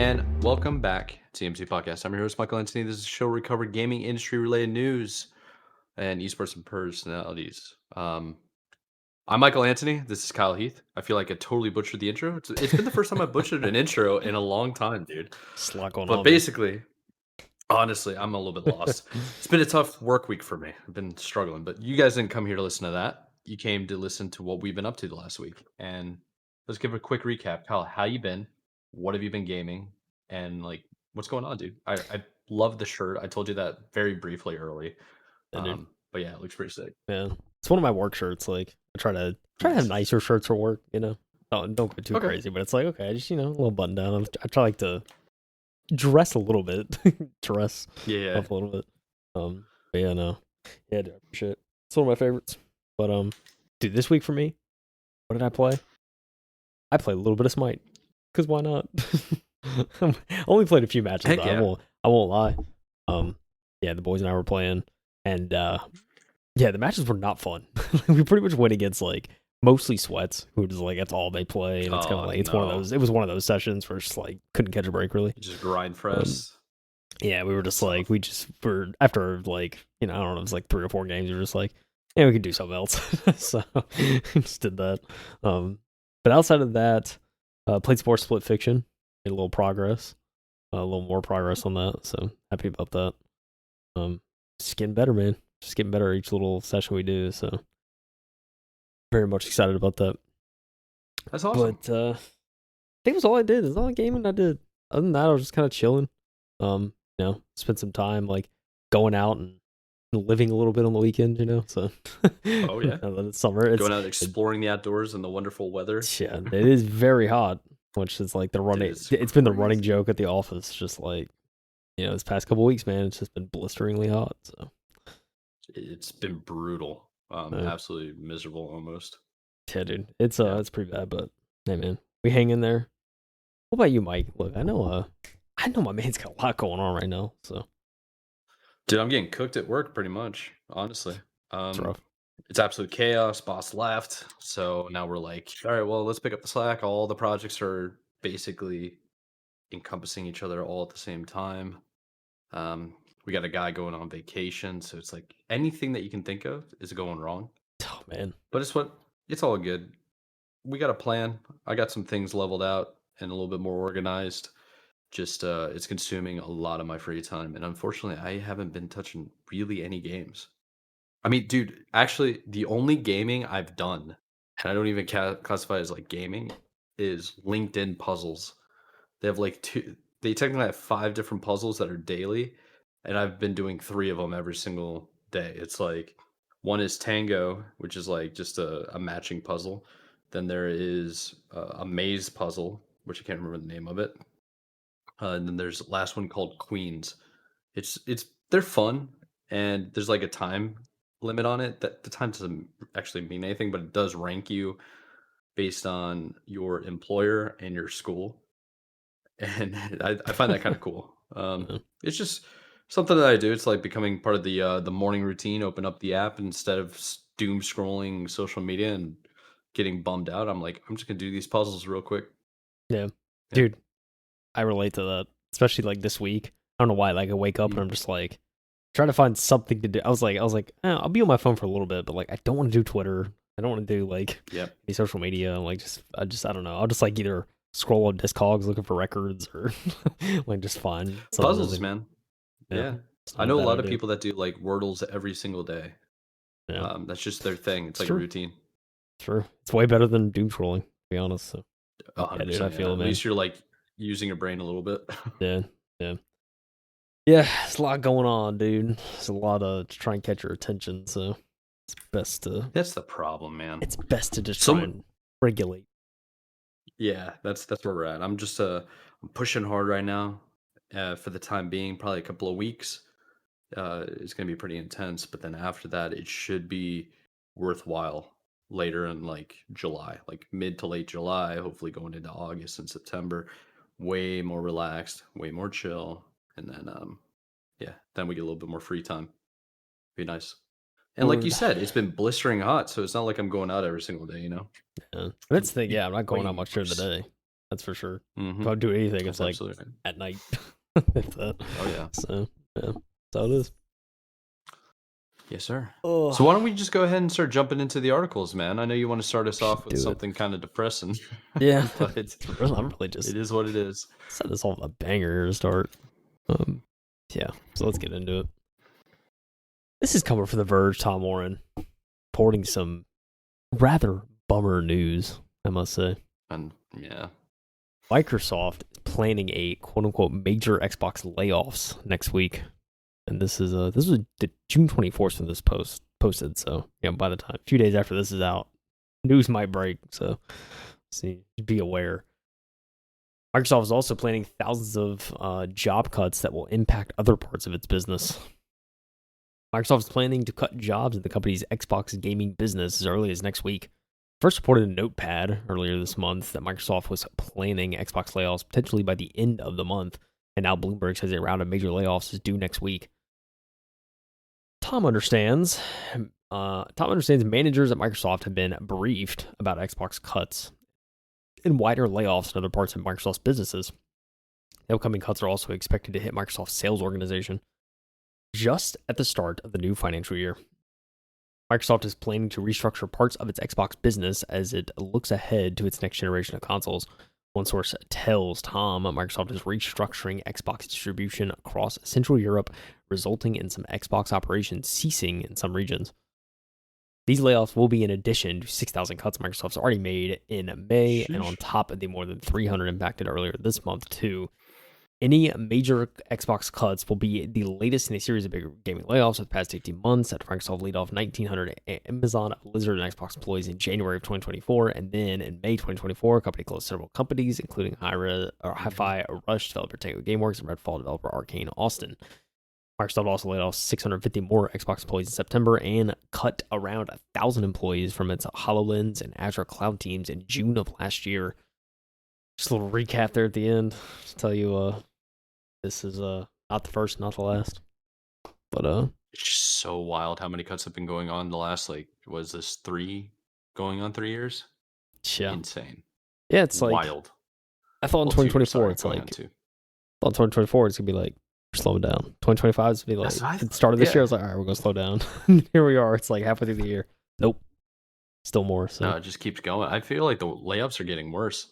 and welcome back to TMC Podcast. I'm your host, Michael Anthony. This is a show where we cover gaming industry-related news and esports and personalities. I'm Michael Anthony. This is Kyle Heath. I feel like I totally butchered the intro. It's been the first time I butchered an intro in a long time, dude. Just a lot going But on, basically, honestly, I'm a little bit lost. It's been a tough work week for me. I've been struggling, but you guys didn't come here to listen to that. You came to listen to what we've been up to the last week. And let's give a quick recap. Kyle, how you been? What have you been gaming? And like, what's going on, dude? I love the shirt. I told you that very briefly early. dude. But yeah, it looks pretty sick. Yeah, it's one of my work shirts. Like, I try to have nicer shirts for work. Don't go too crazy, but it's like, okay, just a little button down. I try like to dress a little bit, dress up a little bit. But yeah, no, yeah, dude, shit. It's one of my favorites. But dude, this week for me, what did I play? I played a little bit of Smite, cause why not? I only played a few matches. Heck Though. yeah. I won't lie. Yeah, the boys and I were playing, and yeah, the matches were not fun. We pretty much went against like mostly sweats, who just like that's all they play, and it's kind of like one of those. It was one of those sessions where it's just like couldn't catch a break really. Just grind for us. Yeah, we were just like we just were after like I don't know, it was like 3 or 4 games. We were just like, yeah, we could do something else. So just did that. But outside of that, played Sports Split Fiction, made a little progress, a little more progress on that. So happy about that. Just getting better, man. Just getting better each little session we do. So very much excited about that. That's awesome. But I think it was all I did. It's all the gaming I did. Other than that, I was just kind of chilling. Spent some time like going out and living a little bit on the weekend, So oh yeah, it's summer. Going out exploring the outdoors and the wonderful weather. Yeah, it is very hot, which is like the running. It's been the running joke at the office. Just like this past couple weeks, man, it's just been blisteringly hot. So it's been brutal, absolutely miserable almost. Yeah, dude, it's pretty bad, but hey, man, we hang in there. What about you, Mike? Look, I know my man's got a lot going on right now, so. Dude, I'm getting cooked at work pretty much, honestly. It's rough. It's absolute chaos. Boss left. So now we're like, all right, well, let's pick up the slack. All the projects are basically encompassing each other all at the same time. We got a guy going on vacation. So it's like anything that you can think of is going wrong. Oh, man. But it's all good. We got a plan. I got some things leveled out and a little bit more organized. Just it's consuming a lot of my free time, and unfortunately I haven't been touching really any games. I mean, dude, actually the only gaming I've done, and I don't even classify it as like gaming, is LinkedIn puzzles. They have like they technically have 5 different puzzles that are daily, and I've been doing 3 of them every single day. It's like one is Tango, which is like just a matching puzzle. Then there is a maze puzzle, which I can't remember the name of it. And then there's the last one called Queens. They're fun, and there's like a time limit on it. That the time doesn't actually mean anything, but it does rank you based on your employer and your school, and I find that kind of cool. It's just something that I do. It's like becoming part of the morning routine. Open up the app instead of doom scrolling social media and getting bummed out. I'm like, I'm just gonna do these puzzles real quick. Yeah. Dude, I relate to that, especially like this week. I don't know why. Like I wake up and I'm just like trying to find something to do. I was like, I'll be on my phone for a little bit, but like I don't want to do Twitter. I don't want to do like any social media. Like I don't know. I'll just like either scroll on Discogs looking for records or like just find puzzles, man. Yeah. I know a lot of do. people that do like Wordles every single day. Yeah. That's just their thing. It's like a routine. True. It's way better than doom scrolling, to be honest. So yeah, dude, I feel it, man. At least you're like using your brain a little bit. Yeah. There's a lot going on, dude. There's a lot to try and catch your attention, so it's best to. That's the problem, man. It's best to just try and regulate. Yeah, that's where we're at. I'm just I'm pushing hard right now. For the time being, probably a couple of weeks. It's gonna be pretty intense, but then after that, it should be worthwhile later in like July, like mid to late July, hopefully going into August and September. Way more relaxed, way more chill, and then then we get a little bit more free time. Be nice. And like you said, it's been blistering hot, so it's not like I'm going out every single day, Yeah. That's the thing. Yeah, I'm not going out much during the day. That's for sure. If Mm-hmm. I do anything, it's That's like absolutely right. at night. If that. Oh yeah. So yeah, that's how it is. Yes, sir. Oh, So why don't we just go ahead and start jumping into the articles, man? I know you want to start us off should with do it. something kind of depressing, Yeah, but it I'm really just is what it is. set this off a banger here to start. Um, yeah. So let's get into it. This is coming from The Verge. Tom Warren reporting some rather bummer news, I must say. And yeah, Microsoft is planning a quote unquote major Xbox layoffs next week. And this was the June 24th when this posted. So yeah, by the time a few days after this is out, news might break. So see, be aware. Microsoft is also planning thousands of job cuts that will impact other parts of its business. Microsoft is planning to cut jobs in the company's Xbox gaming business as early as next week. First reported in Notepad earlier this month that Microsoft was planning Xbox layoffs potentially by the end of the month, and now Bloomberg says a round of major layoffs is due next week. Tom understands managers at Microsoft have been briefed about Xbox cuts and wider layoffs in other parts of Microsoft's businesses. The upcoming cuts are also expected to hit Microsoft's sales organization just at the start of the new financial year. Microsoft is planning to restructure parts of its Xbox business as it looks ahead to its next generation of consoles. One source tells Tom Microsoft is restructuring Xbox distribution across Central Europe, resulting in some Xbox operations ceasing in some regions. These layoffs will be in addition to 6,000 cuts Microsoft's already made in May, and on top of the more than 300 impacted earlier this month, too. Any major Xbox cuts will be the latest in a series of big gaming layoffs of the past 18 months. After Microsoft laid off 1,900 Amazon, Blizzard, and Xbox employees in January of 2024, and then in May 2024, the company closed several companies, including Hi-Fi Rush developer Tango Gameworks and Redfall developer Arcane Austin. Microsoft also laid off 650 more Xbox employees in September and cut around 1,000 employees from its HoloLens and Azure cloud teams in June of last year. Just a little recap there at the end to tell you this is not the first, not the last. But it's just so wild how many cuts have been going on the last was this going on 3 years? yeah. Insane. Yeah, it's Wild. I thought in Well, 2 years, 2024 sorry, it's going like on 2. I thought in 2024 it's gonna be like we're slowing down. 2025 is gonna be like at the start of this year I was like, all right, we're gonna slow down. Here we are. It's like halfway through the year. Nope. Still more. So No, it just keeps going. I feel like the layoffs are getting worse.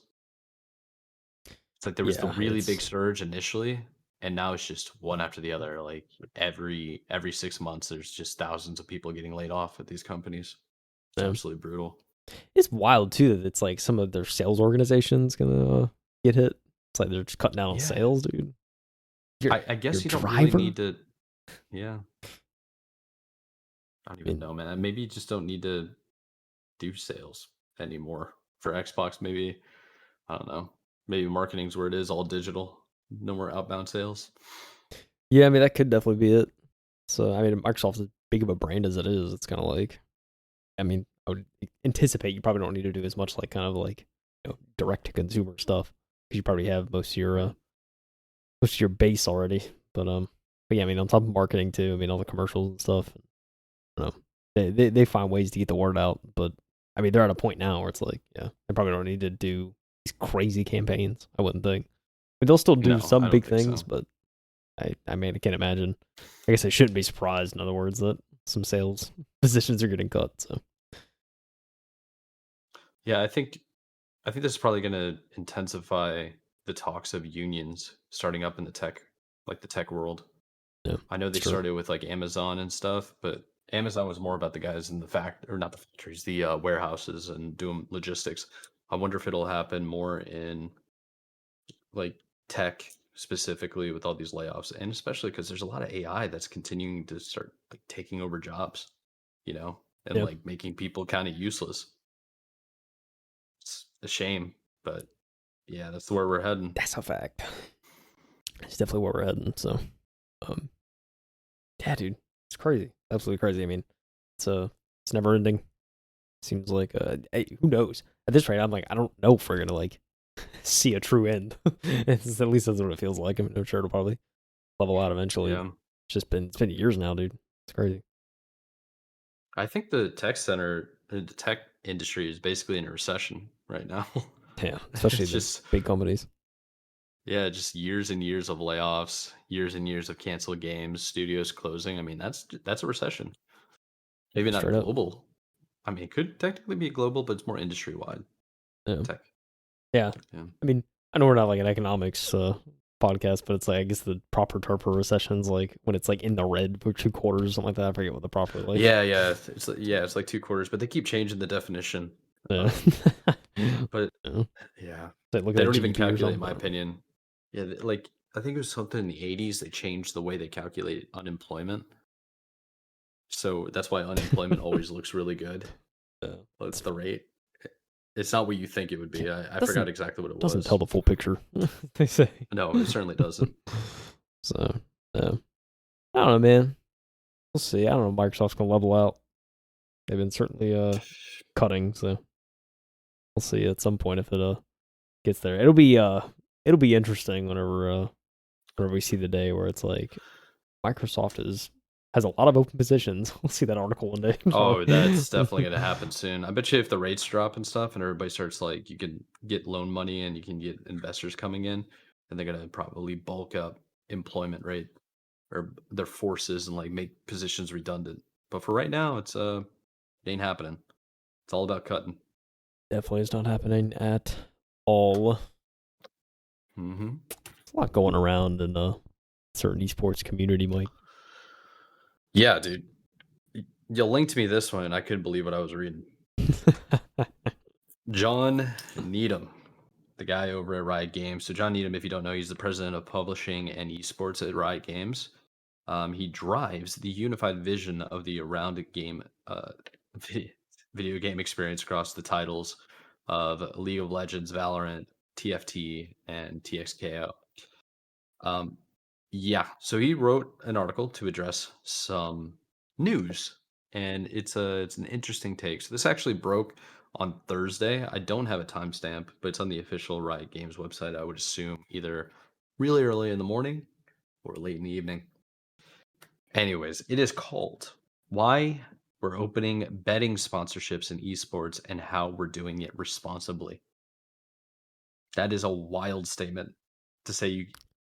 It's like there was the yeah, really big surge initially, and now it's just one after the other. Like every 6 months, there's just thousands of people getting laid off at these companies. It's yeah. absolutely brutal. It's wild too that it's like some of their sales organizations gonna get hit. It's like they're just cutting down on Yeah, sales, dude. I guess you don't really driver. need to. Yeah, I don't I even mean, know, man. Maybe you just don't need to do sales anymore for Xbox. Maybe I don't know. Maybe marketing's where it is, all digital. No more outbound sales. yeah, I mean that could definitely be it. So I mean, Microsoft's as big of a brand as it is. It's kind of like, I mean, I would anticipate you probably don't need to do as much like kind of like direct to consumer stuff because you probably have most of your base already. But yeah, I mean, on top of marketing too. I mean, all the commercials and stuff. I don't know. They find ways to get the word out, but I mean, they're at a point now where it's like, yeah, they probably don't need to do these crazy campaigns. I wouldn't think. I mean, they'll still do No, some I don't big think things, so. but I mean, I can't imagine. I guess I shouldn't be surprised. In other words, that some sales positions are getting cut. So Yeah, I think this is probably going to intensify the talks of unions starting up in the tech world. yeah, I know it's they true. started with like Amazon and stuff, but Amazon was more about the guys in the or not the factories, the warehouses and doing logistics. I wonder if it'll happen more in like tech specifically with all these layoffs, and especially because there's a lot of AI that's continuing to start like taking over jobs, and Yeah, like making people kind of useless. It's a shame, but yeah, that's where we're heading. that's a fact. It's definitely where we're heading. So, um, yeah, dude, it's crazy, absolutely crazy. I mean, it's never ending. Seems like hey, who knows? At this rate, I'm like, I don't know if we're gonna like see a true end. At least that's what it feels like. I'm sure it'll probably level out eventually. Yeah. It's been years now, dude. It's crazy. I think the tech industry is basically in a recession right now. Yeah, especially It's the just big companies. yeah, just years and years of layoffs, years and years of canceled games, studios closing. I mean, that's a recession. Yeah, Maybe not straight up. global. I mean, it could technically be global, but it's more industry wide Yeah. tech. Yeah. Yeah. I mean, I know we're not like an economics podcast, but it's like I guess the proper term for recession's like when it's like in the red for 2 quarters or something like that. I forget what the proper like. Yeah. It's like 2 quarters, but they keep changing the definition. Yeah. Um, but Yeah. yeah, Like looking they at don't even GDP or calculate, in something. my I don't know. opinion. Yeah, like I think it was something in the '80s. They changed the way they calculate unemployment, so that's why unemployment always looks really good. Yeah. But It's, the rate, it's not what you think it would yeah. be. I forgot Doesn't exactly what it doesn't tell was. the full picture. They say. No, it certainly doesn't. So yeah. I don't know, man. We'll see. I don't know. Microsoft's gonna level out. They've been certainly cutting, so we'll see at some point if it gets there. It'll be interesting whenever we see the day where it's like Microsoft has a lot of open positions. We'll see that article one day. Oh, that's definitely Probably. gonna happen soon. I bet you if the rates drop and stuff, and everybody starts like you can get loan money and you can get investors coming in, and they're gonna probably bulk up employment rate or their forces and like make positions redundant. But for right now, it ain't happening. It's all about cutting. Definitely is not happening at all. Hmm. There's a lot going around in the certain esports community, Mike. Yeah, dude. You linked me this one, and I couldn't believe what I was reading. John Needham, the guy over at Riot Games. So John Needham, if you don't know, he's the president of publishing and esports at Riot Games. He drives the unified vision of the around game vi- video game experience across the titles of League of Legends, Valorant, TFT, and TXKO. Um, yeah, so he wrote an article to address some news, and it's an interesting take. So this actually broke on Thursday. I don't have a timestamp, but it's on the official Riot Games website. I would assume either really early in the morning or late in the evening. Anyways, it is called Why We're Opening Betting Sponsorships in Esports and How We're Doing It Responsibly. That is a wild statement to say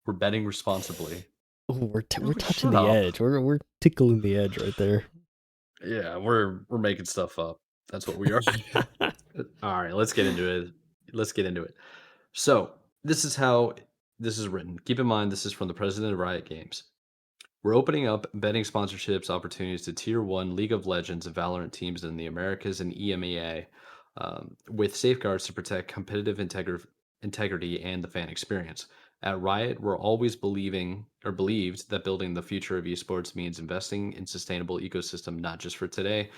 we're betting responsibly. Ooh, we're Dude, touching shut the up. edge. We're tickling the edge right there. Yeah, we're making stuff up. That's what we are. All right, let's get into it. Let's get into it. So, this is how this is written. Keep in mind, this is from the president of Riot Games. We're opening up betting sponsorships opportunities to Tier 1 League of Legends and Valorant teams in the Americas and EMEA with safeguards to protect competitive integrity and the fan experience. At Riot, we're always believing or believed that building the future of esports means investing in sustainable ecosystem, not just for today,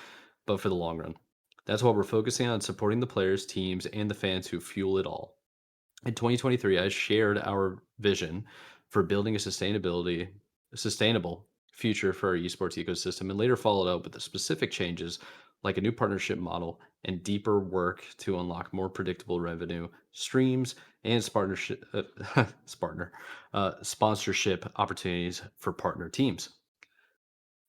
but for the long run. That's why we're focusing on supporting the players, teams, and the fans who fuel it all. In 2023, I shared our vision for building a sustainable future for our esports ecosystem, and later followed up with the specific changes like a new partnership model and deeper work to unlock more predictable revenue streams and sponsorship opportunities for partner teams.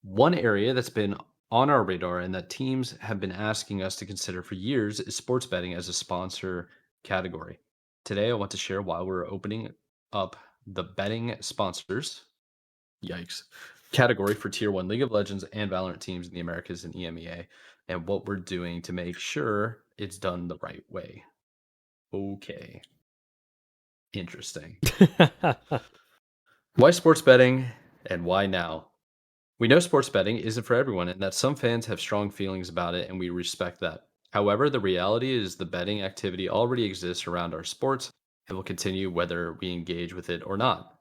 One area that's been on our radar and that teams have been asking us to consider for years is sports betting as a sponsor category. Today, I want to share why we're opening up the betting sponsors, yikes, category for Tier 1 League of Legends and Valorant teams in the Americas and EMEA, and what we're doing to make sure it's done the right way. Okay, interesting. Why sports betting and why now? We know sports betting isn't for everyone and that some fans have strong feelings about it, and we respect that. However, the reality is the betting activity already exists around our sports and will continue whether we engage with it or not.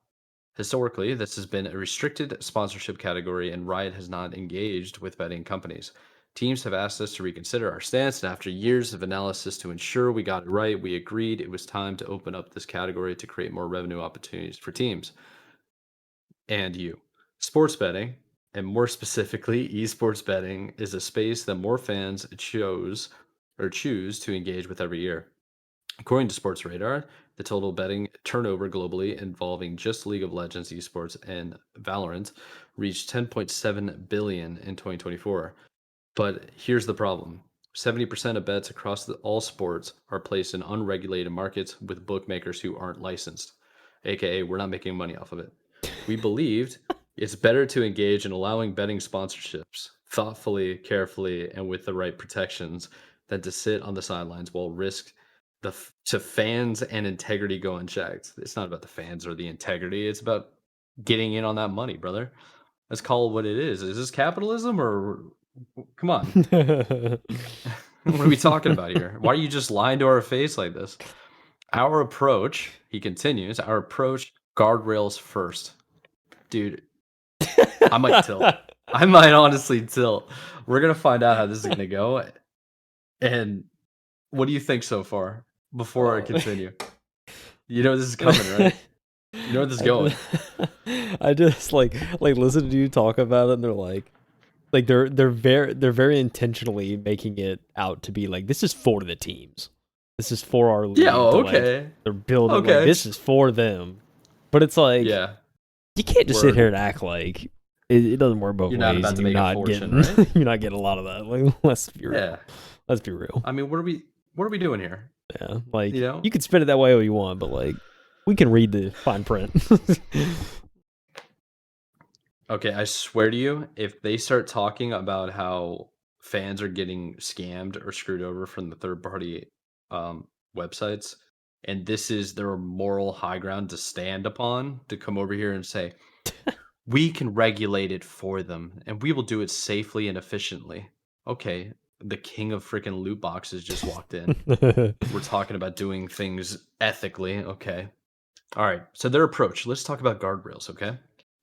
Historically, this has been a restricted sponsorship category, and Riot has not engaged with betting companies. Teams have asked us to reconsider our stance, and after years of analysis to ensure we got it right, we agreed it was time to open up this category to create more revenue opportunities for teams and you. Sports betting, and more specifically, esports betting, is a space that more fans choose to engage with every year. According to Sports Radar, the total betting turnover globally involving just League of Legends esports and Valorant reached 10.7 billion in 2024. But here's the problem. 70% of bets across all sports are placed in unregulated markets with bookmakers who aren't licensed, aka we're not making money off of it. We believed it's better to engage in allowing betting sponsorships thoughtfully, carefully, and with the right protections than to sit on the sidelines while risk to fans and integrity go unchecked. It's not about the fans or the integrity. It's about getting in on that money, brother. Let's call it what it is. Is this capitalism or come on? What are we talking about here? Why are you just lying to our face like this? Our approach, he continues, our approach, guardrails first. Dude, I might tilt. I might honestly tilt. We're going to find out how this is going to go. And what do you think so far before I continue? You know this is coming, right? You know where this is going. I just like listen to you talk about it, and they're like they're very intentionally making it out to be like this is for the teams. This is for our league. Yeah, okay. Like, they're building like this is for them. But it's like you can't just sit here and act like it doesn't work both ways. You're not about to make a fortune, right? You're not getting a lot of that. Like let's be real. Yeah. Let's be real. I mean, what are we doing here? Yeah, like you can spin it that way all you want, but like we can read the fine print. Okay, I swear to you, if they start talking about how fans are getting scammed or screwed over from the third party websites, and this is their moral high ground to stand upon, to come over here and say, we can regulate it for them and we will do it safely and efficiently. Okay, the king of freaking loot boxes just walked in. We're talking about doing things ethically. Okay. All right. So their approach, let's talk about guardrails. Okay.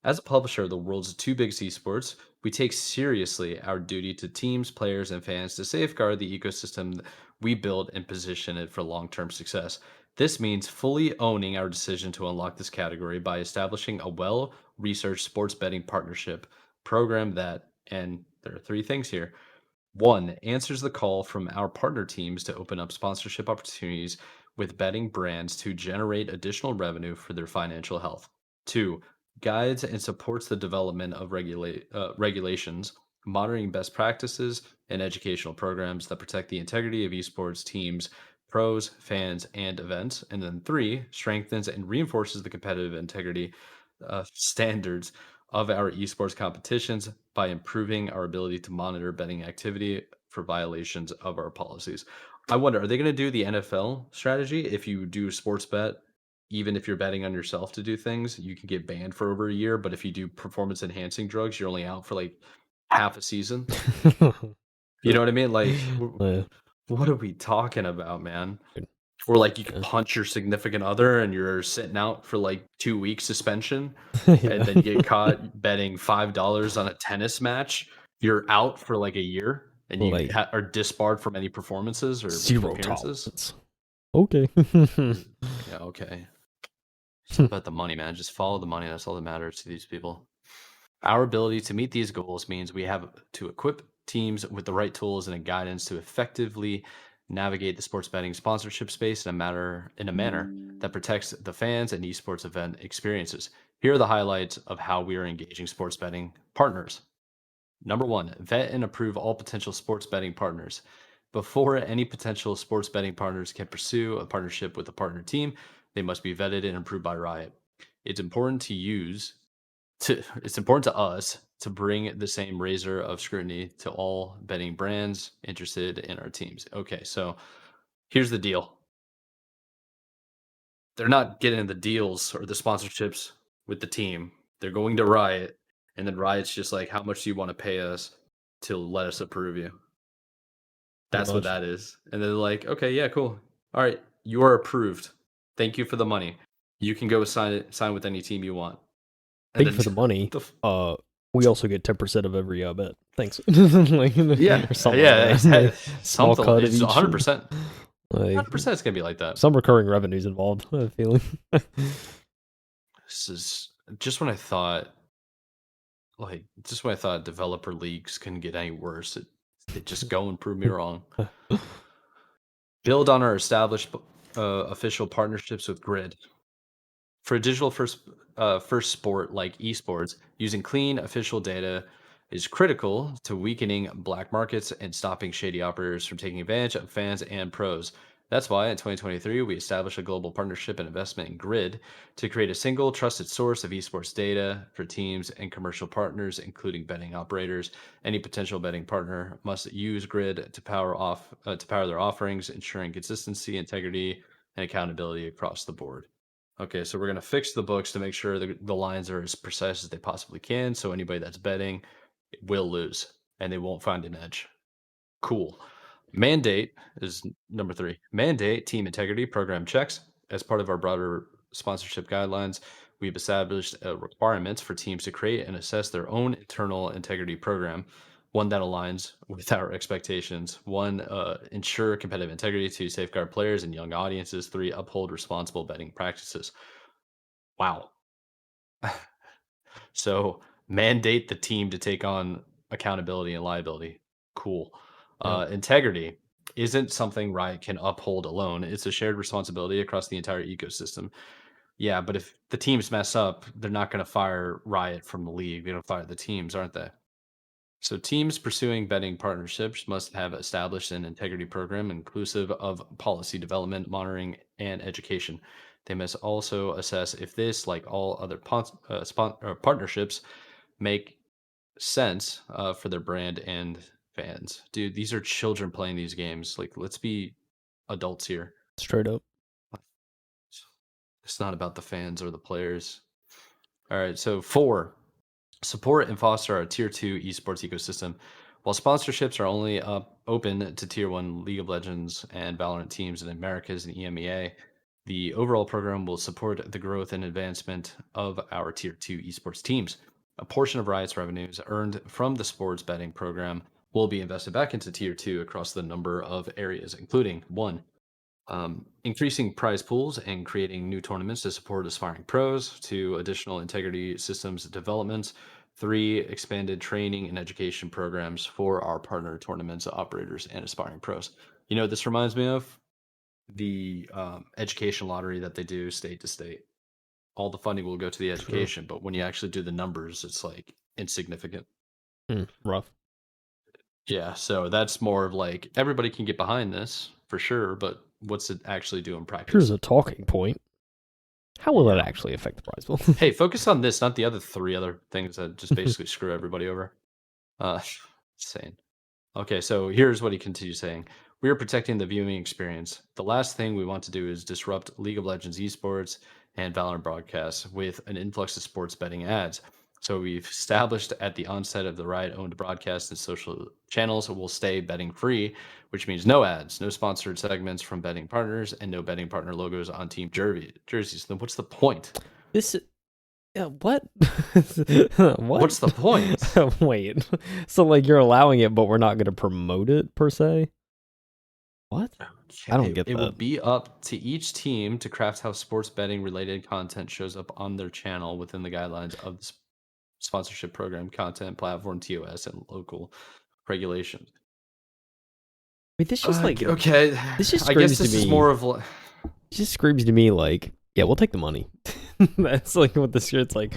As a publisher of the world's two biggest esports, we take seriously our duty to teams, players, and fans to safeguard the ecosystem we build and position it for long-term success. This means fully owning our decision to unlock this category by establishing a well-researched sports betting partnership program that, and there are three things here. One, answers the call from our partner teams to open up sponsorship opportunities with betting brands to generate additional revenue for their financial health. Two, guides and supports the development of regulations, monitoring best practices, and educational programs that protect the integrity of esports teams, pros, fans, and events. And then three, strengthens and reinforces the competitive integrity standards of our esports competitions by improving our ability to monitor betting activity for violations of our policies. I wonder, are they going to do the NFL strategy? If you do sports bet, even if you're betting on yourself to do things, you can get banned for over a year. But if you do performance enhancing drugs, you're only out for like half a season. You know what I mean? Like, what are we talking about, man? Or like you can punch your significant other and you're sitting out for like 2 weeks suspension, and then you get caught betting $5 on a tennis match. You're out for like a year, and you are disbarred from any performances or zero appearances. Okay. Yeah, okay. It's about the money, man. Just follow the money. That's all that matters to these people. Our ability to meet these goals means we have to equip teams with the right tools and guidance to effectively navigate the sports betting sponsorship space in a manner that protects the fans and esports event experiences. Here are the highlights of how we are engaging sports betting partners. Number one, vet and approve all potential sports betting partners. Before any potential sports betting partners can pursue a partnership with a partner team, they must be vetted and approved by Riot. It's important to us to bring the same razor of scrutiny to all betting brands interested in our teams. Okay, so here's the deal. They're not getting the deals or the sponsorships with the team. They're going to Riot, and then Riot's just like, how much do you want to pay us to let us approve you? That's what that is. And they're like, okay, yeah, cool. All right, you are approved. Thank you for the money. You can go sign with any team you want. Thank you for the money. We also get 10% of every bet. Thanks. Like, yeah, small cut of each. 100%. 100% it's gonna be like that. Some recurring revenues involved. I have a feeling. This is just when I thought, developer leagues couldn't get any worse. It just go and prove me wrong. Build on our established official partnerships with Grid. For a digital first sport like esports, using clean official data is critical to weakening black markets and stopping shady operators from taking advantage of fans and pros. That's why in 2023, we established a global partnership and investment in Grid to create a single trusted source of esports data for teams and commercial partners, including betting operators. Any potential betting partner must use Grid to power their offerings, ensuring consistency, integrity, and accountability across the board. Okay, so we're going to fix the books to make sure the lines are as precise as they possibly can. So anybody that's betting will lose and they won't find an edge. Cool. Mandate is number 3. Mandate team integrity program checks. As part of our broader sponsorship guidelines, we've established requirements for teams to create and assess their own internal integrity program, one that aligns with our expectations. 1, ensure competitive integrity. 2, safeguard players and young audiences. 3, uphold responsible betting practices. Wow. So mandate the team to take on accountability and liability. Cool. Yeah. Integrity isn't something Riot can uphold alone. It's a shared responsibility across the entire ecosystem. Yeah, but if the teams mess up, they're not going to fire Riot from the league. They're going to fire the teams, aren't they? So teams pursuing betting partnerships must have established an integrity program inclusive of policy development, monitoring, and education. They must also assess if this, like all other partnerships, make sense for their brand and fans. Dude, these are children playing these games. Like, let's be adults here. Straight up. It's not about the fans or the players. All right, so 4, support and foster our tier 2 esports ecosystem. While sponsorships are only open to tier 1 League of Legends and Valorant teams in the Americas and EMEA, the overall program will support the growth and advancement of our tier 2 esports teams. A portion of Riot's revenues earned from the sports betting program will be invested back into tier 2 across the number of areas, including 1, increasing prize pools and creating new tournaments to support aspiring pros. 2, additional integrity systems developments. 3, expanded training and education programs for our partner tournaments, operators, and aspiring pros. You know, this reminds me of the education lottery that they do state to state. All the funding will go to the education, but when you actually do the numbers, it's like insignificant. Rough. Yeah, so that's more of like everybody can get behind this for sure, but what's it actually do in practice? Here's a talking point. How will that actually affect the prize pool? Hey, focus on this, not the other 3 other things that just basically screw everybody over. Insane. Okay, so here's what he continues saying. We are protecting the viewing experience. The last thing we want to do is disrupt League of Legends esports and Valorant broadcasts with an influx of sports betting ads. So we've established at the onset of the Riot-owned broadcast and social channels will stay betting free, which means no ads, no sponsored segments from betting partners, and no betting partner logos on team jerseys. Then what's the point? This what? What? What's the point? Wait. So like you're allowing it, but we're not going to promote it per se? What? I don't get that. It will be up to each team to craft how sports betting related content shows up on their channel within the guidelines of the sponsorship program, content platform, TOS, and local regulations. Wait, this just like okay. This just I guess screams this to is me. more of It just screams to me like, yeah, we'll take the money. That's like what this shit's like.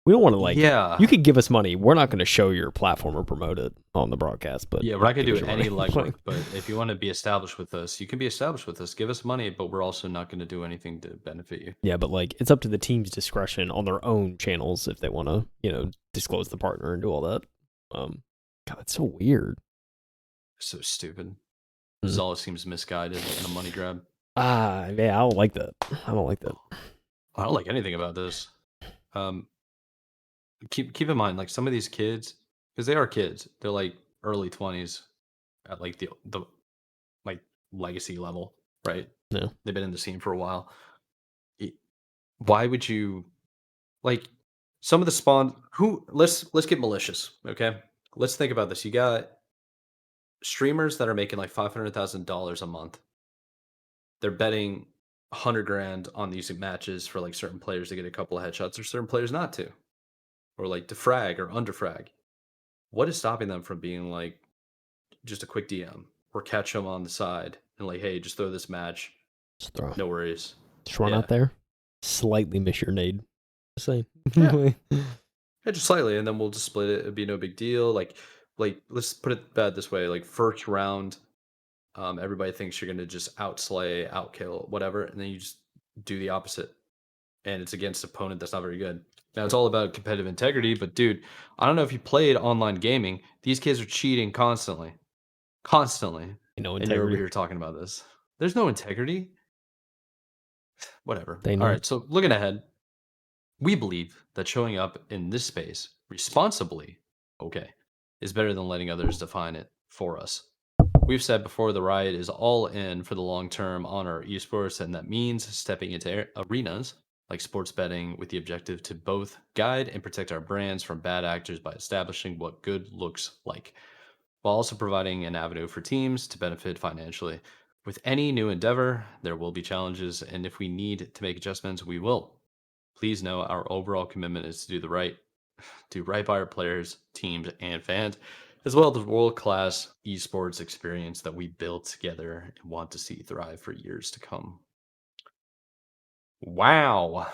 We don't want to like. Yeah. You could give us money. We're not going to show your platform or promote it on the broadcast. But yeah, we're not gonna give do us your any money. legwork. But if you want to be established with us, you can be established with us. Give us money, but we're also not going to do anything to benefit you. Yeah, but like it's up to the team's discretion on their own channels if they want to, disclose the partner and do all that. God, it's so weird. So stupid. This all seems misguided and a money grab. Yeah, I don't like that. I don't like that. I don't like anything about this. Keep in mind, like some of these kids, because they are kids, they're like early 20s at like the like legacy level, right? Yeah. They've been in the scene for a while. Why would you like some of the let's get malicious, okay? Let's think about this. You got streamers that are making like $500,000 a month. They're betting 100 grand on these matches for like certain players to get a couple of headshots or certain players not to. Or like to frag or under frag. What is stopping them from being like just a quick DM or catch them on the side and like, hey, just throw this match. Just throw. No worries. Just run out there. Slightly miss your nade. Just saying. Yeah. Yeah, just slightly, and then we'll just split it. It'd be no big deal. Like let's put it bad this way. Like first round, everybody thinks you're gonna just outslay, outkill, whatever, and then you just do the opposite, and it's against an opponent that's not very good. Now it's all about competitive integrity, but dude, I don't know if you played online gaming. These kids are cheating constantly, constantly, and you're over integrity. here talking about this. There's no integrity. Whatever. They All know. right. So looking ahead, we believe that showing up in this space responsibly, okay, is better than letting others define it for us. We've said before the Riot is all in for the long term on our esports, and that means stepping into arenas like sports betting with the objective to both guide and protect our brands from bad actors by establishing what good looks like, while also providing an avenue for teams to benefit financially. With any new endeavor, there will be challenges, and if we need to make adjustments, we will. Please know our overall commitment is to do right by our players, teams, and fans, as well as the world-class esports experience that we built together and want to see thrive for years to come. Wow.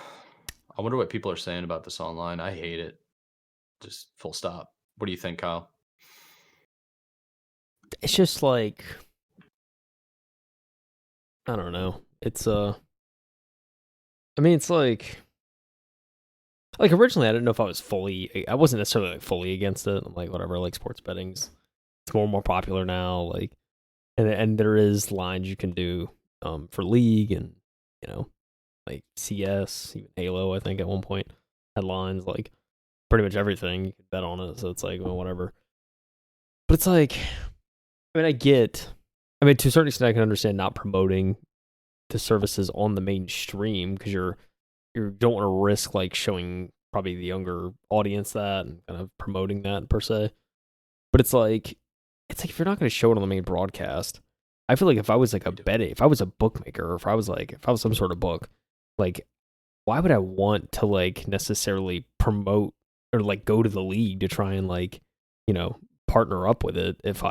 I wonder what people are saying about this online. I hate it. Just full stop. What do you think, Kyle? It's just like, I don't know. It's I mean, it's like originally I didn't know if I wasn't necessarily like fully against it. I'm like, whatever, like sports betting's it's more and more popular now, like, and there is lines you can do for League and, you know, like CS, even Halo, I think at one point had lines, like pretty much everything you could bet on it, so it's like, well, whatever. But it's like, I mean, I mean, to a certain extent I can understand not promoting the services on the mainstream because you don't want to risk like showing probably the younger audience that and kind of promoting that per se. But it's like if you're not going to show it on the main broadcast, I feel like if I was like if I was a bookmaker, or if I was some sort of book, like why would I want to like necessarily promote or like go to the league to try and like, you know, partner up with it if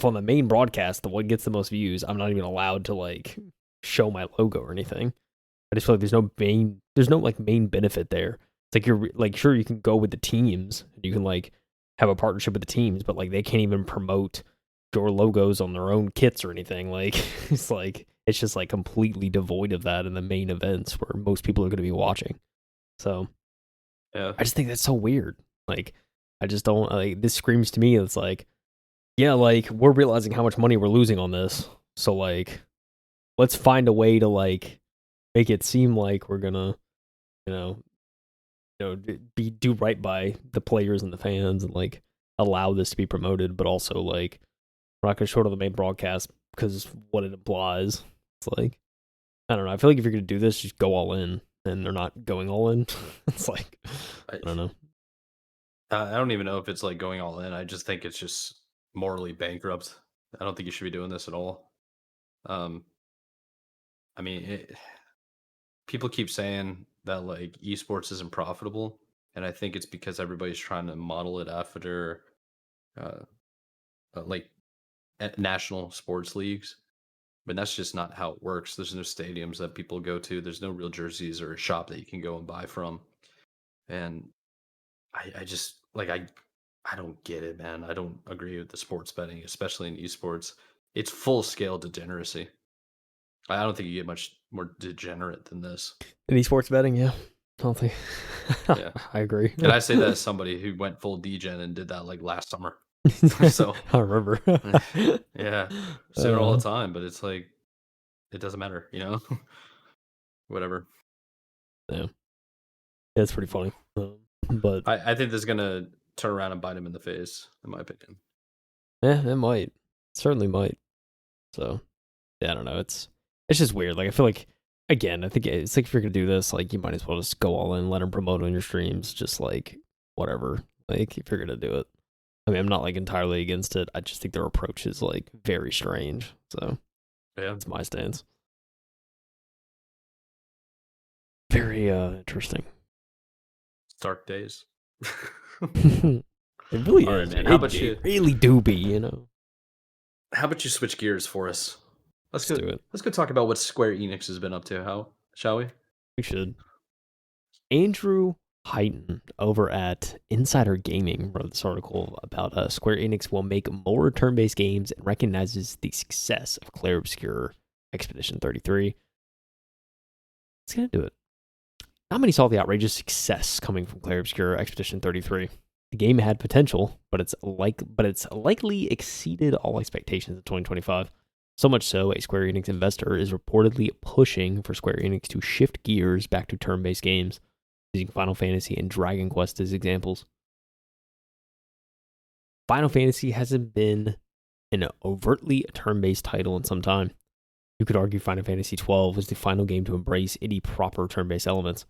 on the main broadcast the one gets the most views, I'm not even allowed to like show my logo or anything. I just feel like there's no like main benefit there. It's like you're like sure you can go with the teams and you can like have a partnership with the teams, but like they can't even promote your logos on their own kits or anything. Like it's just like completely devoid of that in the main events where most people are going to be watching. So Yeah. I just think that's so weird. Like I just don't like this screams to me. It's like yeah, like we're realizing how much money we're losing on this. So like let's find a way to like make it seem like we're gonna, you know, do right by the players and the fans and like allow this to be promoted, but also like we're not gonna show it on the main broadcast because what it implies. It's like I don't know. I feel like if you're gonna do this, just go all in, and they're not going all in. It's like I don't know. I don't even know if it's like going all in. I just think it's just morally bankrupt. I don't think you should be doing this at all. Um, I mean, people keep saying that like esports isn't profitable, and I think it's because everybody's trying to model it after uh, like national sports leagues. But that's just not how it works. There's no stadiums that people go to. There's no real jerseys or a shop that you can go and buy from. And I just like I don't get it, man. I don't agree with the sports betting, especially in esports. It's full scale degeneracy. I don't think you get much more degenerate than this. In esports betting, yeah, I don't think Yeah. I agree. And I say that as somebody who went full degen and did that like last summer. So I remember. yeah. Say it all the time, but it's like it doesn't matter, you know? Whatever. Yeah, it's pretty funny. But I think this is gonna turn around and bite him in the face, in my opinion. yeah, it might. Certainly might. So yeah, I don't know. It's just weird. Like I feel like again, I think it's like if you're gonna do this, like you might as well just go all in, let them promote on your streams, just like whatever. Like if you're gonna do it. I mean, I'm not like entirely against it. I just think their approach is like very strange. So Yeah. that's my stance. Very interesting. Dark days. It really All right, is. man. How about you? It really do be, you know. How about you switch gears for us? Let's Let's go. do it. Let's go talk about what Square Enix has been up to. How shall we? We should. Andrew Heighten over at Insider Gaming wrote this article about Square Enix will make more turn-based games and recognizes the success of Clair Obscur Expedition 33. It's gonna do it. Not many saw the outrageous success coming from Clair Obscur Expedition 33. The game had potential, but it's likely exceeded all expectations in 2025. So much so, a Square Enix investor is reportedly pushing for Square Enix to shift gears back to turn-based games, using Final Fantasy and Dragon Quest as examples. Final Fantasy hasn't been an overtly turn-based title in some time. You could argue Final Fantasy XII was the final game to embrace any proper turn-based elements.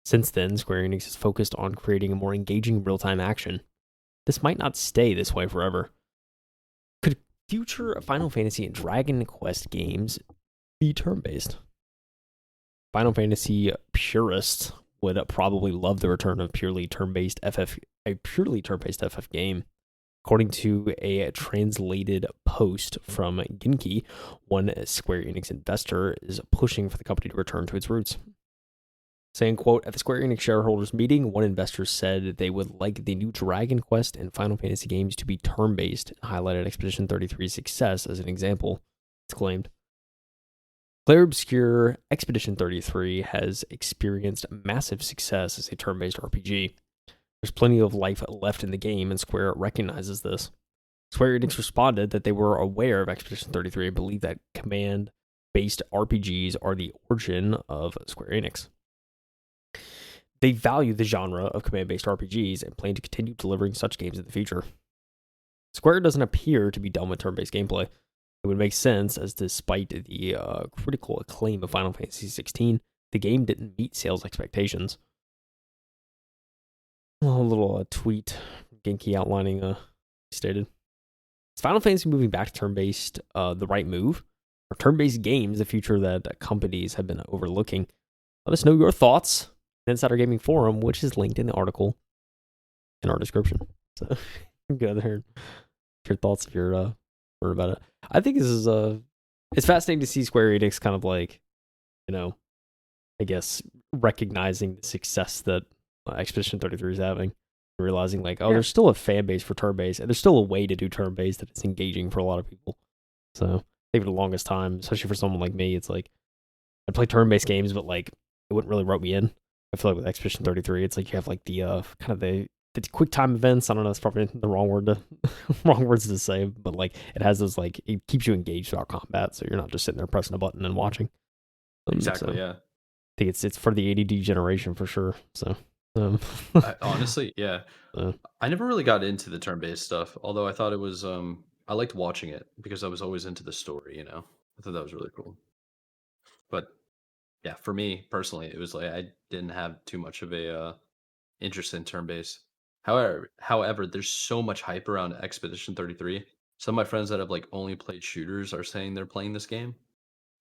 Since then, Square Enix has focused on creating a more engaging real-time action. This might not stay this way forever. Could future Final Fantasy and Dragon Quest games be turn-based? Final Fantasy purists would probably love the return of a purely turn-based FF game. According to a translated post from Genki, one Square Enix investor is pushing for the company to return to its roots. Saying, quote, at the Square Enix shareholders meeting, one investor said they would like the new Dragon Quest and Final Fantasy games to be turn-based, and highlighted Expedition 33's success as an example. It's claimed. Clair Obscur Expedition 33 has experienced massive success as a turn-based RPG. There's plenty of life left in the game, and Square recognizes this. Square Enix responded that they were aware of Expedition 33 and believe that command-based RPGs are the origin of Square Enix. They value the genre of command-based RPGs and plan to continue delivering such games in the future. Square doesn't appear to be done with turn-based gameplay. It would make sense, as despite the critical acclaim of Final Fantasy XVI, the game didn't meet sales expectations. A little tweet, Genki outlining stated, is Final Fantasy moving back to turn-based the right move? Are turn-based games the future that companies have been overlooking? Let us know your thoughts in Insider Gaming Forum, which is linked in the article in our description. So go there, your thoughts if you're heard about it. I think this is it's fascinating to see Square Enix kind of like, I guess recognizing the success that Expedition 33 is having, realizing like, there's still a fan base for turn-based, and there's still a way to do turn-based that is engaging for a lot of people. So I think for the longest time, especially for someone like me, it's like I play turn-based games, but like it wouldn't really rope me in. I feel like with Expedition 33, it's like you have like the kind of the quick time events. I don't know, that's probably the wrong words to say, but like it has those like it keeps you engaged throughout combat, so you're not just sitting there pressing a button and watching. Exactly. So, yeah. I think it's for the ADD generation for sure. So honestly, yeah. I never really got into the turn-based stuff, although I thought it was I liked watching it because I was always into the story, I thought that was really cool. But yeah, for me personally, it was like I didn't have too much of a interest in turn-based. However, there's so much hype around Expedition 33. Some of my friends that have like only played shooters are saying they're playing this game.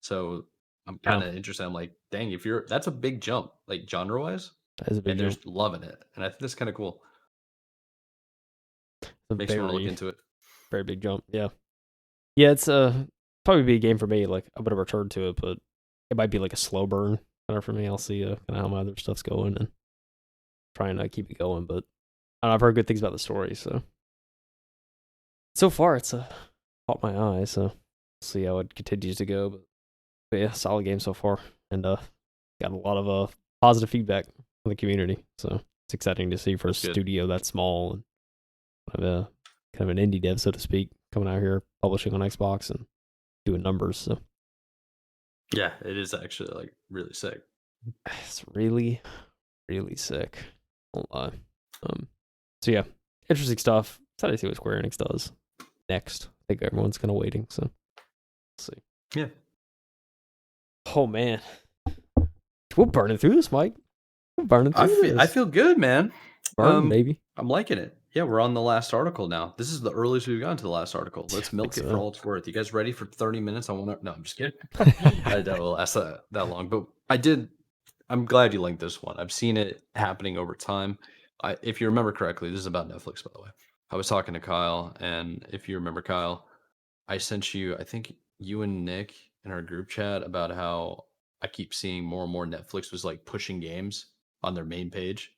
So I'm kind of interested. I'm like, dang, that's a big jump, like genre-wise. That is a big and jump. they're loving it, and I think that's kind of cool. Makes me want to look into it. Very big jump, yeah. It's probably be a game for me. Like I'm gonna return to it, but it might be like a slow burn kind of for me. I'll see kind of how my other stuff's going and try and keep it going. But I've heard good things about the story, so far it's caught my eye. So we'll see how it continues to go. But yeah, solid game so far, and got a lot of positive feedback from the community. So it's exciting to see for a studio that small and kind of an indie dev, so to speak, coming out here publishing on Xbox and doing numbers. So yeah, it is actually like really sick. It's really, really sick. Won't lie. So yeah, interesting stuff. Excited to see what Square Enix does next. I think everyone's kind of waiting. So we'll see. Yeah. Oh man, we're burning through this, Mike. We're burning through this. I feel good, man. Burn, baby. I'm liking it. Yeah, we're on the last article now. This is the earliest we've gotten to the last article. Let's milk it for all it's worth. You guys ready for 30 minutes? No, I'm just kidding. I doubt it'll last that long. But I'm glad you linked this one. I've seen it happening over time. If you remember correctly, this is about Netflix, by the way. I was talking to Kyle, and if you remember, Kyle, I sent you, I think you and Nick in our group chat about how I keep seeing more and more Netflix was like pushing games on their main page.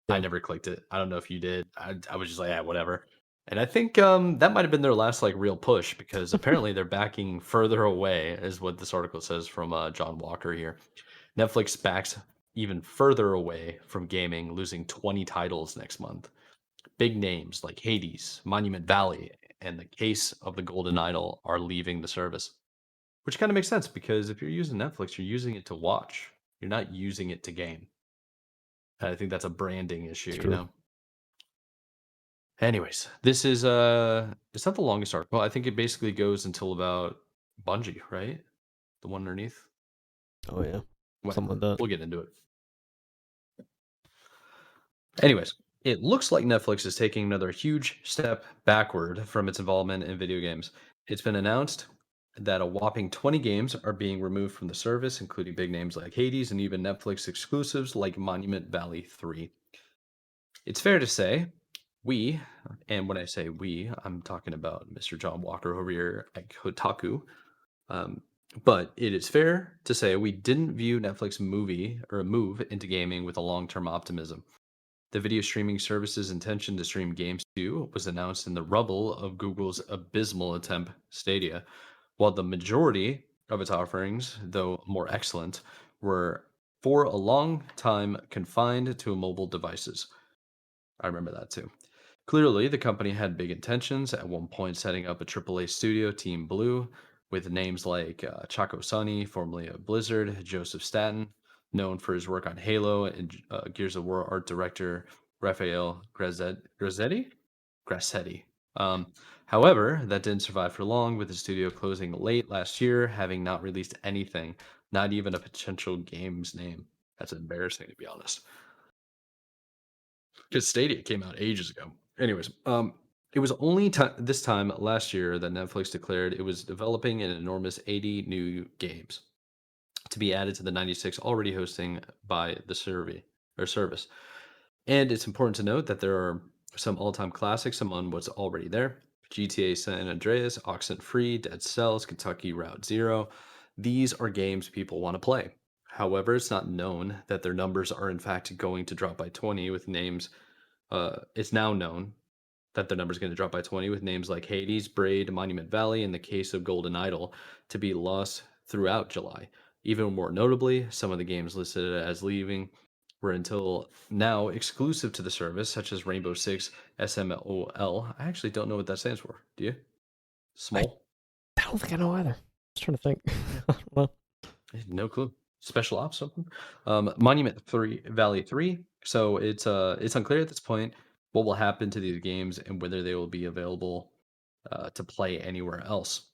I Yeah. never clicked it. I don't know if you did. I was just like, yeah, whatever. And I think that might have been their last like real push because apparently they're backing further away, is what this article says from John Walker here. Netflix backs even further away from gaming, losing 20 titles next month. Big names like Hades, Monument Valley, and the Case of the Golden Idol are leaving the service. Which kind of makes sense because if you're using Netflix, you're using it to watch. You're not using it to game. And I think that's a branding issue, It's you true. know. Anyways, this is it's not the longest article. I think it basically goes until about Bungie, right? The one underneath. Oh yeah. Something like Whatever. that. We'll get into it. Anyways, it looks like Netflix is taking another huge step backward from its involvement in video games. It's been announced that a whopping 20 games are being removed from the service, including big names like Hades and even Netflix exclusives like Monument Valley 3. It's fair to say, we, and when I say we, I'm talking about Mr. John Walker over here at Kotaku. Um, but it is fair to say we didn't view Netflix movie or a move into gaming with a long-term optimism. The video streaming service's intention to stream games too was announced in the rubble of Google's abysmal attempt Stadia, while the majority of its offerings, though more excellent, were for a long time confined to mobile devices. I remember that too. Clearly, the company had big intentions, at one point setting up a AAA studio, Team Blue, with names like Chaco Sunny, formerly of Blizzard, Joseph Staten, known for his work on Halo, and Gears of War art director Raphael Grassetti. However, that didn't survive for long, with the studio closing late last year, having not released anything, not even a potential game's name. That's embarrassing, to be honest, because Stadia came out ages ago. Anyways, it was only this time last year that Netflix declared it was developing an enormous 80 new games to be added to the 96 already hosting by the survey or service. And it's important to note that there are some all-time classics among what's already there. GTA San Andreas, Oxenfree, Dead Cells, Kentucky Route Zero. These are games people want to play. However, it's not known that their numbers are in fact going to drop by 20 with names. It's now known that the number is going to drop by 20 with names like Hades, Braid, Monument Valley, and the Case of Golden Idol to be lost throughout July. Even more notably, some of the games listed as leaving were until now exclusive to the service, such as Rainbow Six SMOL. I actually don't know what that stands for. Do you? I Small? don't think I know either. I was trying to think. I don't know. No clue. Special ops something. Monument Three Valley 3. So it's unclear at this point what will happen to these games and whether they will be available to play anywhere else.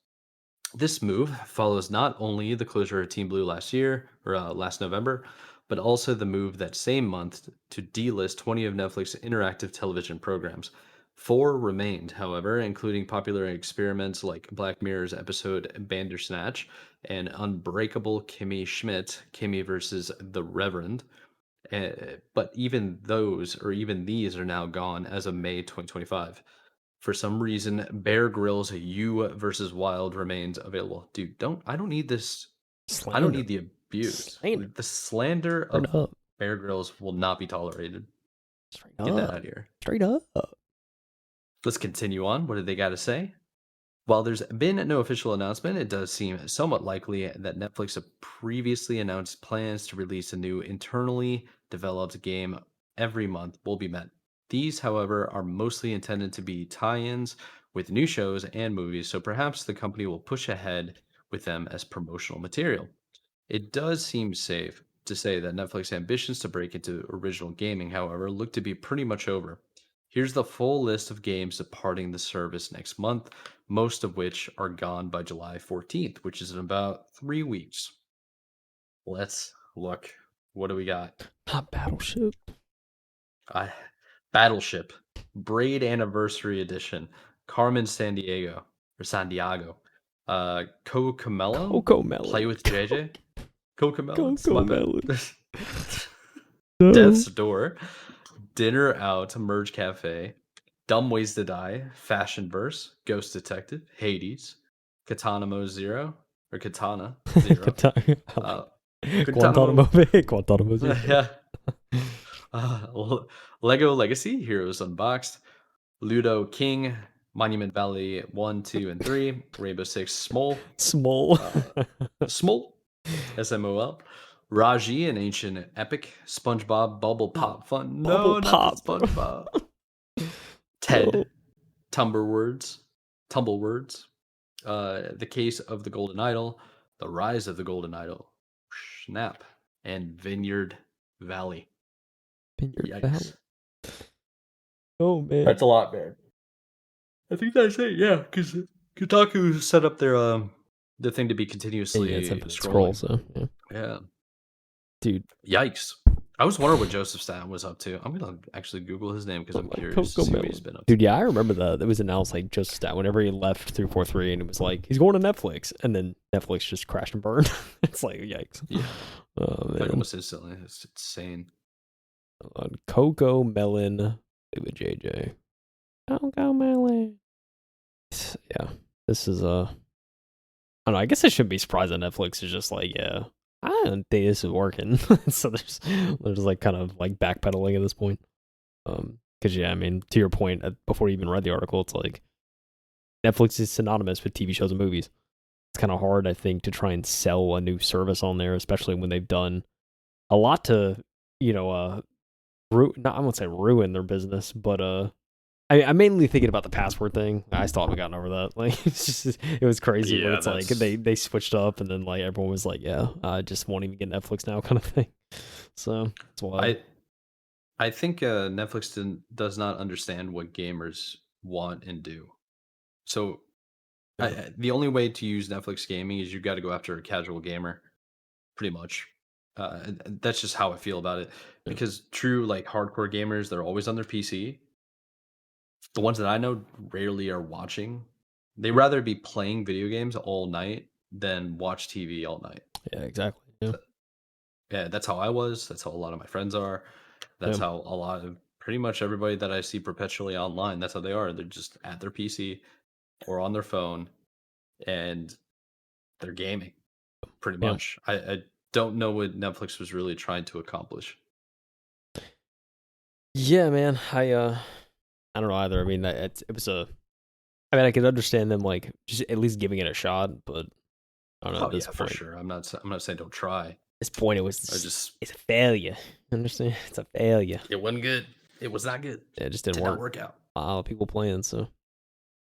This move follows not only the closure of Team Blue last year or last November, but also the move that same month to delist 20 of Netflix interactive television programs. Four remained, however, including popular experiments like Black Mirror's episode Bandersnatch and Unbreakable Kimmy Schmidt, Kimmy versus the Reverend. But even those, or even these, are now gone as of May 2025. For some reason, Bear Grylls You versus Wild remains available. Dude, I don't need this. I don't Slander. need the abuse. Slander. The slander Straight of up. Bear Grylls will not be tolerated. Straight Get that up. out of here. Straight up. Let's continue on. What do they got to say? While there's been no official announcement, it does seem somewhat likely that Netflix have previously announced plans to release a new internally developed game every month will be met. These, however, are mostly intended to be tie ins with new shows and movies, so perhaps the company will push ahead with them as promotional material. It does seem safe to say that Netflix's ambitions to break into original gaming, however, look to be pretty much over. Here's the full list of games departing the service next month, most of which are gone by July 14th, which is in about 3 weeks. Let's look. What do we got? Not Battleship. I Battleship, Braid Anniversary Edition, Carmen San Diego or San Diego, Cocomelon, Coco Melon. Play with JJ, Cocomelons, my Coco bad. Melon. Death's No. Door, Dinner Out, Merge Cafe, Dumb Ways to Die, Fashion Verse, Ghost Detective, Hades, Katana Mo Zero, or Katana Zero, uh, Guantanamo Guantanamo, Bay. Guantanamo Zero. yeah, Lego Legacy Heroes Unboxed, Ludo King, Monument Valley 1, 2, and 3, Rainbow Six Small, Small. Small, SMOL, Raji and Ancient Epic, SpongeBob Bubble Pop Fun. Bubble No, not the pop. SpongeBob. No. Ted, Tumblewords, The Case of the Golden Idol, The Rise of the Golden Idol, Snap, and Vineyard Valley. Vineyard Valley. Yikes. Oh man. That's a lot, man. I think that's it, yeah, because Kotaku set up their the thing to be continuously Yeah, it's infinite scroll, scrolling. so yeah. Yeah. Dude. Yikes. I was wondering what Joseph Staten was up to. I'm gonna actually Google his name because I'm curious to see what he's been up to. Dude, yeah, I remember that. It was announced like Joseph Stat whenever he left 343, and it was like he's going to Netflix, and then Netflix just crashed and burned. It's like yikes. Yeah. Oh man. Like almost instantly. It's insane. Coco Melon with JJ. Coco Melon. Yeah. This is I don't know, I guess I shouldn't be surprised that Netflix is just like, yeah, I don't think this is working. So there's like kind of like backpedaling at this point. Because yeah, I mean, to your point, before you even read the article, it's like Netflix is synonymous with TV shows and movies. It's kind of hard, I think, to try and sell a new service on there, especially when they've done a lot to, I won't say ruin their business, but I'm mainly thinking about the password thing. I still haven't gotten over that. Like, it was crazy. Yeah, Where it's like they switched up, and then like everyone was like, "Yeah, I just won't even get Netflix now," kind of thing. So that's why I think Netflix does not understand what gamers want and do. So the only way to use Netflix gaming is you got to go after a casual gamer, pretty much. And that's just how I feel about it. Because true, like hardcore gamers, they're always on their PC. The ones that I know rarely are watching. They rather be playing video games all night than watch TV all night. yeah, exactly. Yeah, Yeah, that's how I was. That's how a lot of my friends are. That's how a lot of pretty much everybody that I see perpetually online, that's how they are. They're just at their PC or on their phone and they're gaming pretty yeah. much. I don't know what Netflix was really trying to accomplish. Yeah, man. I don't know either. I mean, it was I mean, I could understand them like just at least giving it a shot, but I don't know. Oh At this yeah, point, for sure. I'm not saying don't try. this point, it's a failure. Understand? It's a failure. It wasn't good. It was not good. Yeah, it just didn't Did work. not work out. A lot of people playing, so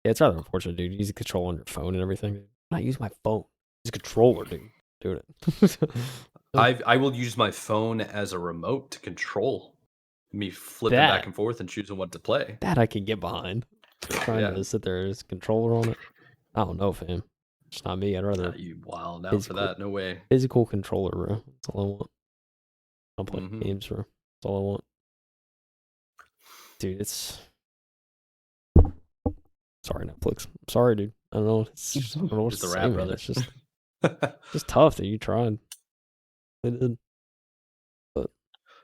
yeah, it's rather unfortunate, dude. You use a controller on your phone and everything. I use my phone. It's a controller, dude. Doing it. I will use my phone as a remote to control me flipping back and forth and choosing what to play. That I can get behind. Trying to sit there as controller on it. I don't know, fam. It's not me. I'd rather you wild out for that. No way. Physical controller, bro. That's all I want. I'll play games, bro. That's all I want. Dude, it's sorry, Netflix. I'm sorry, dude. I don't know. I don't know what to say, brother. It's just tough that you tried. They did. But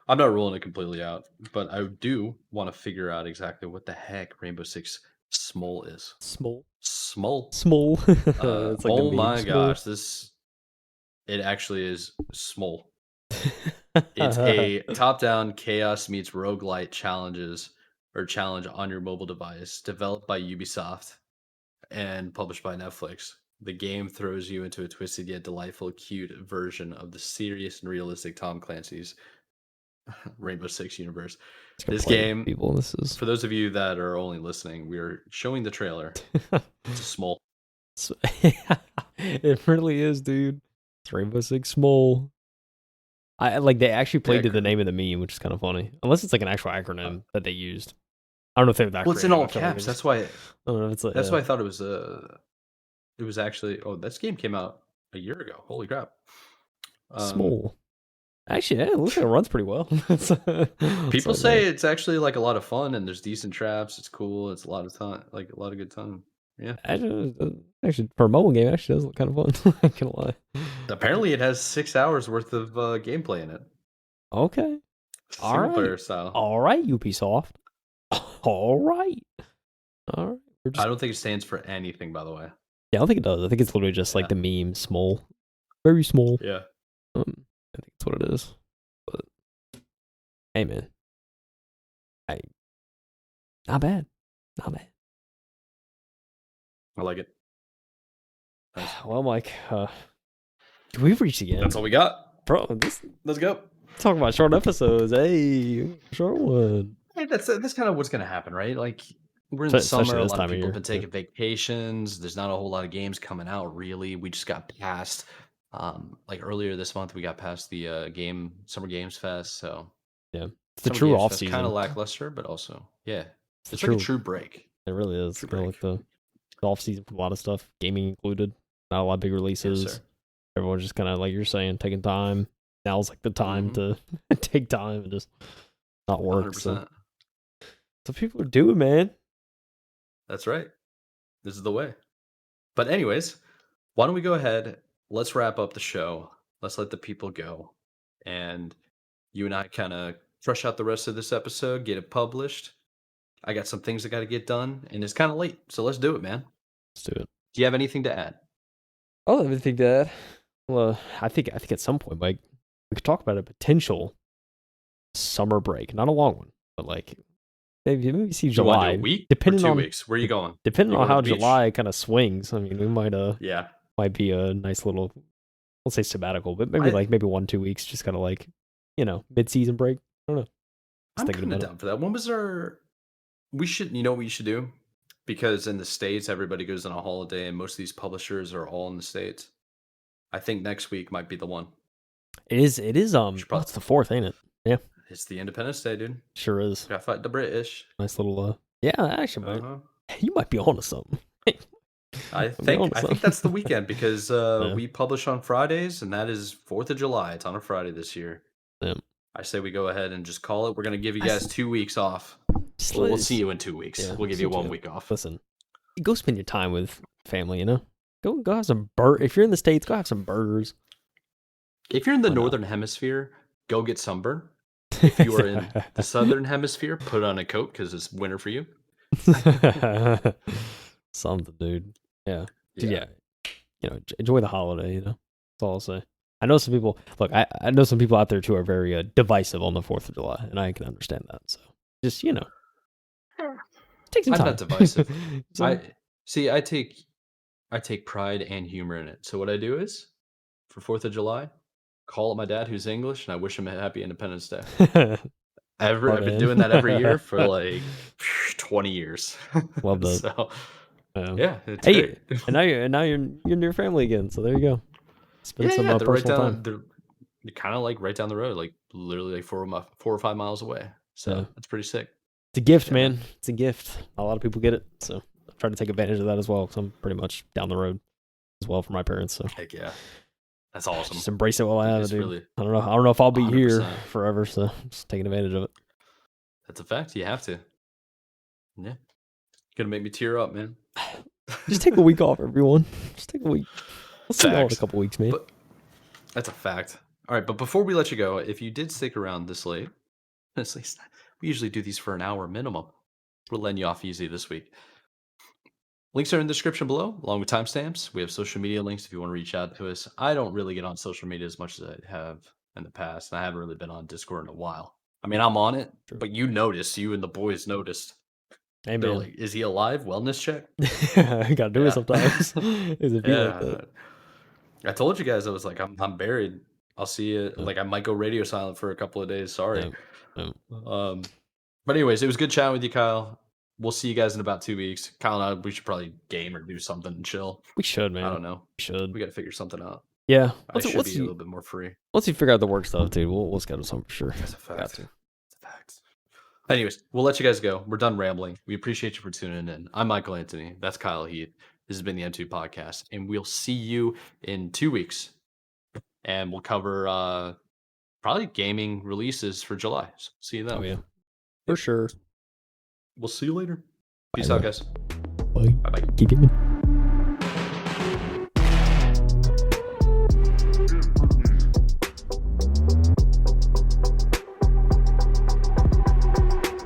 I'm not ruling it completely out, but I do want to figure out exactly what the heck Rainbow Six Small is. Small. It's like oh my gosh, it actually is small. It's a top-down chaos meets roguelite challenge on your mobile device, developed by Ubisoft and published by Netflix. The game throws you into a twisted yet delightful, cute version of the serious and realistic Tom Clancy's Rainbow Six universe. This game, for those of you that are only listening, we are showing the trailer. It's small. It really is, dude. It's Rainbow Six Small. I like they actually played to the name of the meme, which is kind of funny. Unless it's like an actual acronym that they used. I don't know if they were that. Well, it's in all caps. That's why. I don't know. It's like, that's why I thought it was. It was actually. Oh, this game came out a year ago. Holy crap! Small. Actually, yeah, it looks like it runs pretty well. People say it's actually like a lot of fun, and there's decent traps. It's cool. It's a lot of time, like a lot of good time. Yeah. Actually, for a mobile game, it actually does look kind of fun. I can't lie. Apparently, it has 6 hours worth of gameplay in it. Okay. Single player style. All right, Ubisoft. All right. I don't think it stands for anything, by the way. Yeah, I don't think it does. I think it's literally just like the meme, small, very small. Yeah. I think that's what it is. But hey, man, Not bad. Not bad. I like it. Nice. Well, Mike, we've reached the end. That's all we got. Bro, Let's go. Talk about short episodes. Hey, short one. Hey, that's kind of what's going to happen, right? Like, we're in the Especially summer. A this lot time of of people year. have been taking vacations. There's not a whole lot of games coming out, really. We just got past, like earlier this month, we got past the Summer Games Fest. So, Yeah. It's the Summer true Games off Fest, season. kind of lackluster, but also, yeah. It's It's like a true break. It really is. True Kind of break. like the off season for a lot of stuff, gaming included. Not a lot of big releases. Yes, sir. Everyone's just kind of like you're saying, taking time. Now's like the time to take time and just not work. 100%. So. That's what people are doing, man. That's right. This is the way. But anyways, why don't we go ahead? Let's wrap up the show. Let's let the people go. And you and I kind of fresh out the rest of this episode, get it published. I got some things that got to get done, and it's kind of late. So let's do it, man. Let's do it. Do you have anything to add? I don't think that. Well, I think at some point, Mike, we could talk about a potential summer break, not a long one, but like maybe see July. You want to do a week depending or 2 on weeks? Where are you going? Depending You on going how to the beach? July kind of swings. I mean, we might Yeah. be a nice little, let's say sabbatical, but maybe 1-2 weeks, just kind of like mid-season break. I don't know. I'm kind of down for that. When was our? You know what we should do? Because in the States, everybody goes on a holiday, and most of these publishers are all in the States. I think next week might be the one. It is. It's the 4th, ain't it? Yeah. It's the Independence Day, dude. Sure is. Gotta fight the British. Nice little. Yeah, actually, you might be onto something. I think that's the weekend because we publish on Fridays, and that is 4th of July. It's on a Friday this year. Yeah. I say we go ahead and just call it. We're gonna give you guys 2 weeks off. We'll see you in 2 weeks. Yeah, we'll give you 1 week off. Listen, go spend your time with family. Go have some If you're in the States, go have some burgers. If you're in the Northern Hemisphere, go get sunburn. If you are in the Southern Hemisphere, put on a coat because it's winter for you. Something, dude. Yeah. Enjoy the holiday. That's all I'll say. I know some people. Look, I know some people out there too are very divisive on the 4th of July, and I can understand that. So just take some time. I'm not divisive. I take pride and humor in it. So what I do is, for 4th of July, call up my dad who's English, and I wish him a happy Independence Day. I've been doing that every year for like 20 years. Love that. So, yeah, it's great. And now you're near your family again. So there you go. Spend some personal time. They're kind of like right down the road, like literally like 4 or 5 miles away. So that's pretty sick. It's a gift, man. It's a gift. A lot of people get it. So I try to take advantage of that as well, because I'm pretty much down the road as well for my parents. So heck yeah, that's awesome. Just embrace it while I have it, dude. Really, I don't know if I'll be 100%. Here forever, so I'm just taking advantage of it. That's a fact. You have to. Yeah, gonna make me tear up, man. Just take a week off, everyone. Just take a week. We'll see you all in a couple weeks, man. That's a fact. All right, but before we let you go, if you did stick around this late, honestly, we usually do these for an hour minimum. We're letting you off easy this week. Links are in the description below, along with timestamps. We have social media links if you want to reach out to us. I don't really get on social media as much as I have in the past, and I haven't really been on Discord in a while. I mean, I'm on it, but you and the boys noticed. Hey, they're like, is he alive? Wellness check? I gotta do it sometimes. Is it like that? I told you guys I was like, I'm buried. I'll see you. Like, I might go radio silent for a couple of days. Sorry. But anyways, it was good chatting with you, Kyle. We'll see you guys in about 2 weeks. Kyle and I, we should probably game or do something and chill. We should, man. I don't know. We should. We got to figure something out. Yeah. I should be a little bit more free. Once you figure out the work stuff, dude, we'll schedule something for sure. That's a fact. That's a fact. Anyways, we'll let you guys go. We're done rambling. We appreciate you for tuning in. I'm Michael Anthony. That's Kyle Heath. This has been the M2 Podcast, and we'll see you in 2 weeks. And we'll cover probably gaming releases for July. So see you then. Oh, yeah. For sure. We'll see you later. Peace out, guys. Bye. Bye-bye. Keep gaming.